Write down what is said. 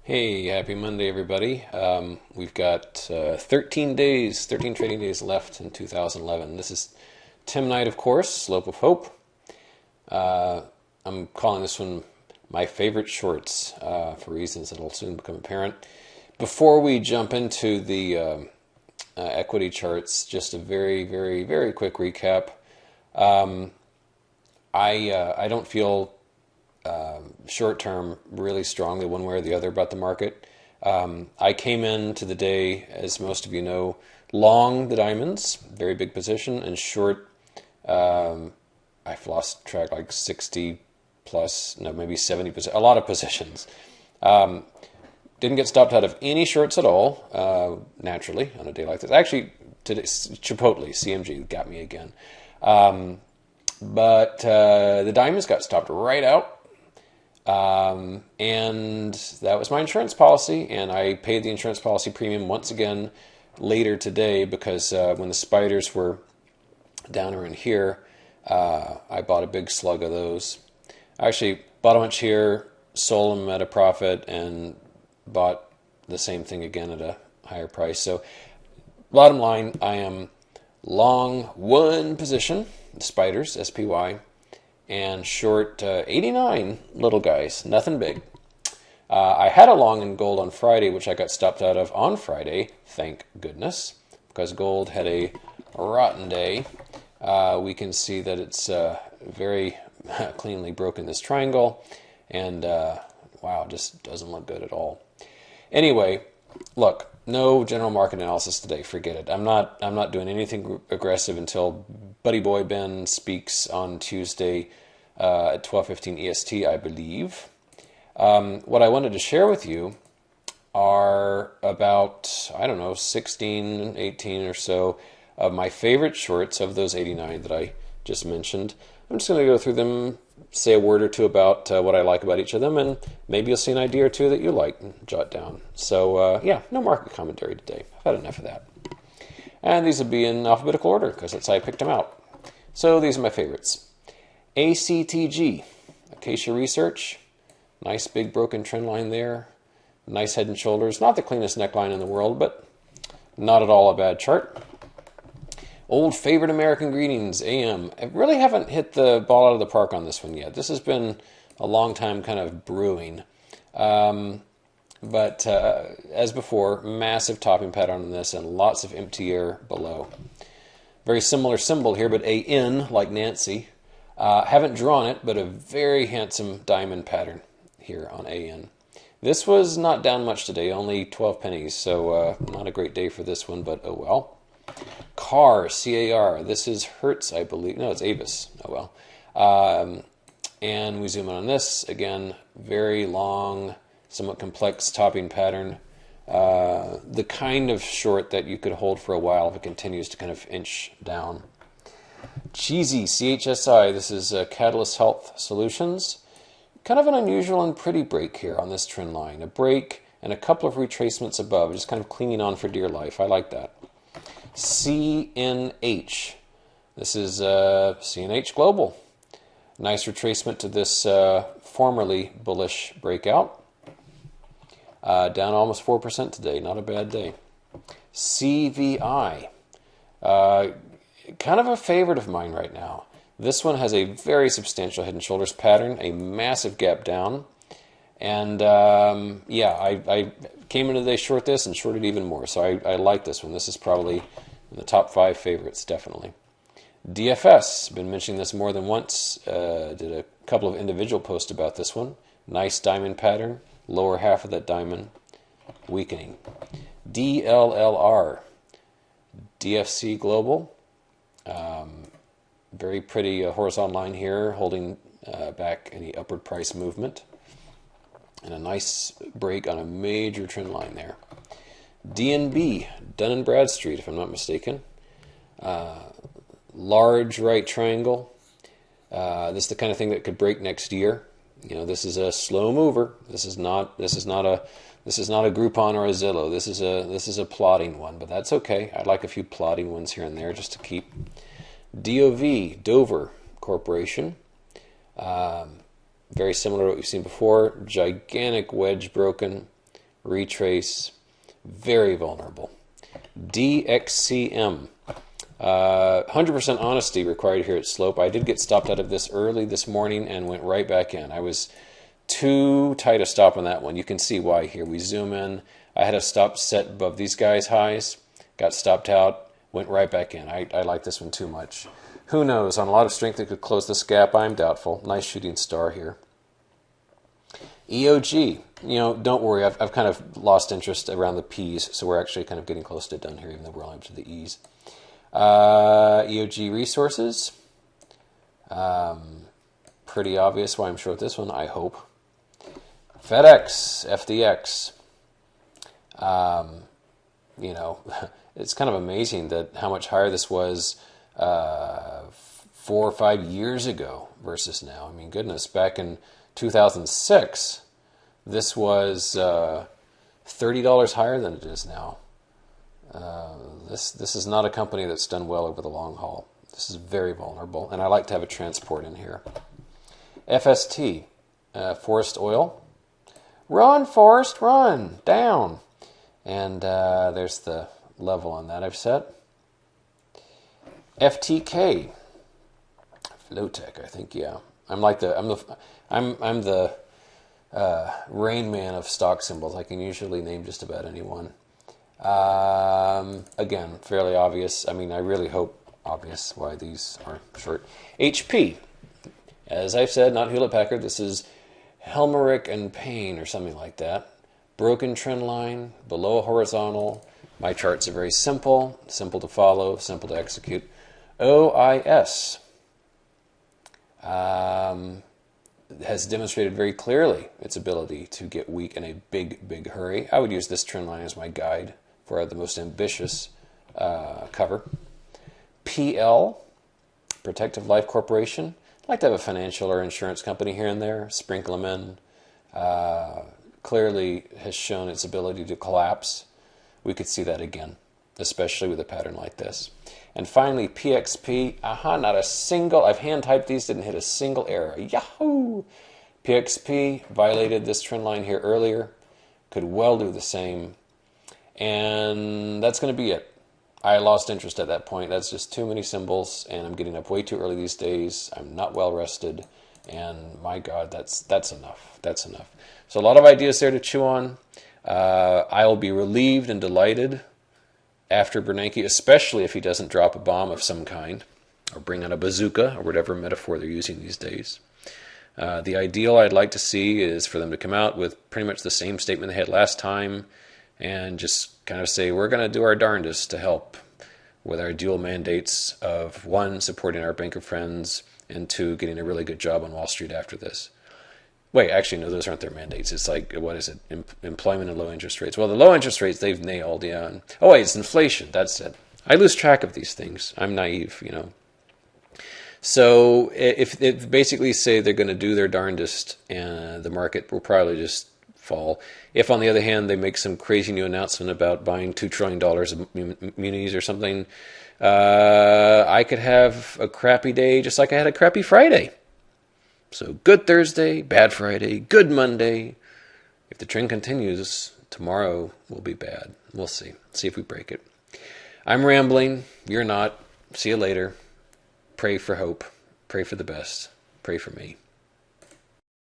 Hey, happy Monday, everybody. We've got 13 days, 13 trading days left in 2011. This is Tim Knight, of course, Slope of Hope. I'm calling this one my favorite shorts for reasons that will soon become apparent. Before we jump into the equity charts, just a very, very, very quick recap. I don't feel short term really strongly one way or the other about the market. I came into the day, as most of you know, long the diamonds, very big position, and short, I've lost track, like 60 plus, no, maybe 70%, a lot of positions. Didn't get stopped out of any shorts at all, naturally, on a day like this. Actually, today, Chipotle, CMG, got me again. But the diamonds got stopped right out. And that was my insurance policy, and I paid the insurance policy premium once again later today because when the spiders were down around here, I bought a big slug of those. I actually bought a bunch here, sold them at a profit, and bought the same thing again at a higher price. So bottom line, I am long one position, spiders, SPY, and short 89 little guys, nothing big. I had a long in gold on Friday, which I got stopped out of on Friday, thank goodness, because gold had a rotten day. We can see that it's very cleanly broken this triangle, and wow, just doesn't look good at all. Anyway, look, no general market analysis today. Forget it. I'm not doing anything aggressive until Buddy Boy Ben speaks on Tuesday at 12:15 EST, I believe. What I wanted to share with you are about, I don't know, 16, 18 or so of my favorite shorts of those 89 that I just mentioned. I'm just going to go through them, say a word or two about what I like about each of them, and maybe you'll see an idea or two that you like and jot down. So, yeah, no market commentary today. I've had enough of that. And these will be in alphabetical order because that's how I picked them out. So these are my favorites. ACTG, Acacia Research. Nice big broken trend line there. Nice head and shoulders. Not the cleanest neckline in the world, but not at all a bad chart. Old favorite American Greetings, AM. I really haven't hit the ball out of the park on this one yet. This has been a long time kind of brewing. But as before, massive topping pattern on this and lots of empty air below. Very similar symbol here, but AN, like Nancy. Haven't drawn it, but a very handsome diamond pattern here on AN. This was not down much today, only 12 pennies, so not a great day for this one, but oh well. CAR, C-A-R, this is Hertz, I believe. No, it's Avis. Oh well. And we zoom in on this. Again, very long, somewhat complex topping pattern. The kind of short that you could hold for a while if it continues to kind of inch down. Cheesy, CHSI, this is Catalyst Health Solutions. Kind of an unusual and pretty break here on this trend line. A break and a couple of retracements above, just kind of clinging on for dear life. I like that. CNH. This is CNH Global. Nice retracement to this formerly bullish breakout. Down almost 4% today. Not a bad day. CVI. Kind of a favorite of mine right now. This one has a very substantial head and shoulders pattern, a massive gap down. And yeah, I came into the day short this and shorted even more. So I like this one. This is probably in the top 5 favorites, definitely. DFS, been mentioning this more than once. Did a couple of individual posts about this one. Nice diamond pattern, lower half of that diamond weakening. DLLR, DFC Global. Very pretty horizontal line here, holding back any upward price movement. And a nice break on a major trend line there. DNB, Dun & Bradstreet, if I'm not mistaken. Large right triangle. This is the kind of thing that could break next year. You know, this is a slow mover. This is not a Groupon or a Zillow. This is a plodding one, but that's okay. I'd like a few plodding ones here and there just to keep. DOV, Dover Corporation. Very similar to what we've seen before. Gigantic wedge broken. retrace, very vulnerable. DXCM. 100% honesty required here at Slope. I did get stopped out of this early this morning and went right back in. I was too tight a stop on that one. You can see why here. We zoom in. I had a stop set above these guys' highs, got stopped out, went right back in. I like this one too much. Who knows? On a lot of strength, it could close this gap. I'm doubtful. Nice shooting star here. EOG. Don't worry. I've kind of lost interest around the P's, so we're actually kind of getting close to done here, even though we're only up to the E's. EOG Resources. Pretty obvious why I'm short this one, I hope. FedEx, FDX. It's kind of amazing that how much higher this was 4 or 5 years ago versus now. I mean, goodness, back in 2006, this was $30 higher than it is now. This is not a company that's done well over the long haul. This is very vulnerable, and I like to have a transport in here. FST, Forest Oil. Run, Forest, run, down. And there's the level on that I've set. FTK, Flowtech, I think, yeah. I'm the Rain Man of stock symbols. I can usually name just about any one. Again, fairly obvious. I mean, I really hope obvious why these are short. HP, as I've said, not Hewlett-Packard. This is Helmerich and Payne or something like that. Broken trend line, below horizontal. My charts are very simple to follow, simple to execute. OIS has demonstrated very clearly its ability to get weak in a big hurry. I would use this trend line as my guide for the most ambitious cover. PL, Protective Life Corporation. I'd like to have a financial or insurance company here and there, sprinkle them in. Clearly has shown its ability to collapse. We could see that again, especially with a pattern like this. And finally, PXP. Not a single, I've hand typed these, didn't hit a single error. Yahoo! PXP violated this trend line here earlier. Could well do the same. And that's going to be it. I lost interest at that point. That's just too many symbols, and I'm getting up way too early these days. I'm not well rested, and my God, that's enough. That's enough. So a lot of ideas there to chew on. I will be relieved and delighted after Bernanke, especially if he doesn't drop a bomb of some kind or bring out a bazooka or whatever metaphor they're using these days. The ideal I'd like to see is for them to come out with pretty much the same statement they had last time and just kind of say, we're going to do our darndest to help with our dual mandates of, one, supporting our banker friends, and two, getting a really good job on Wall Street after this. Wait, actually, no, those aren't their mandates. It's like, what is it? Employment and low interest rates. Well, the low interest rates, they've nailed, yeah. Oh, wait, it's inflation. That's it. I lose track of these things. I'm naive, So if they basically say they're going to do their darndest, and the market will probably just fall. If, on the other hand, they make some crazy new announcement about buying $2 trillion of munis or something, I could have a crappy day just like I had a crappy Friday. So good Thursday, bad Friday, good Monday. If the trend continues, tomorrow will be bad. We'll see. See if we break it. I'm rambling. You're not. See you later. Pray for hope. Pray for the best. Pray for me.